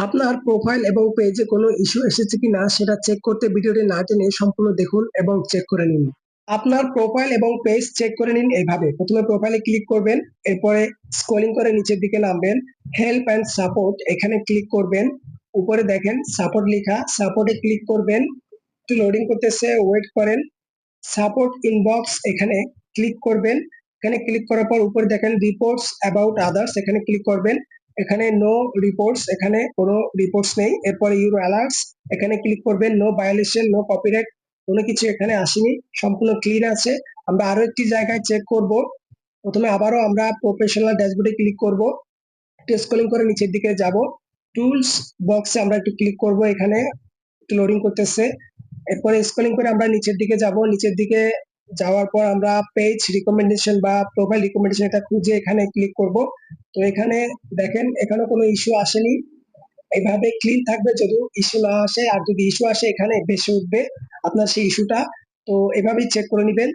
আপনার প্রোফাইল এবং পেজে কোনো ইস্যু এসেছে কিনা সেটা চেক করতে ভিডিওটি না টেনে সম্পূর্ণ দেখুন এবং চেক করে নিন। আপনার প্রোফাইল এবং পেজ চেক করে নিন এইভাবে। প্রথমে প্রোফাইলে ক্লিক করবেন, এরপরে স্ক্রলিং করে নিচের দিকে নামবেন, হেল্প অ্যান্ড সাপোর্ট এখানে ক্লিক করবেন। উপরে দেখেন সাপোর্ট লেখা, সাপোর্টে ক্লিক করবেন। একটু লোডিং করতেছে, ওয়েট করেন। সাপোর্ট ইনবক্স এখানে ক্লিক করবেন। এখানে ক্লিক করার পর উপরে দেখেন রিপোর্টস অ্যাবাউট আদার্স এখানে ক্লিক করবেন। এখানে নো রিপোর্টস, এখানে কোনো রিপোর্টস নেই। এরপরে ইউর অ্যালার্টস এখানে ক্লিক করবেন। নো ভায়োলেশন, নো কপিরাইট, কোনো কিছু এখানে আসেনি, সম্পূর্ণ ক্লিন আছে। আমরা আরো একটি জায়গায় চেক করব। প্রথমে আবারও আমরা প্রফেশনাল ড্যাশবোর্ডে ক্লিক করব, একটু স্ক্রলিং করে নিচের দিকে যাব। টুলস বক্সে আমরা একটু ক্লিক করব, এখানে একটু লোডিং করতেছে। এরপরে স্ক্রলিং করে আমরা নিচের দিকে যাব। নিচের দিকে যাওয়ার পর আমরা পেজ রিকমেন্ডেশন বা প্রোফাইল রিকমেন্ডেশন এটা খুঁজে এখানে ক্লিক করব। তো এখানে দেখেন এখানে কোনো ইস্যু আসেনি। এইভাবে ক্লিন থাকবে যদি ইস্যু না আসে, আর যদি ইস্যু আসে এখানে ভেসে উঠবে আপনার সেই ইস্যুটা। তো এভাবেই চেক করে নিবেন।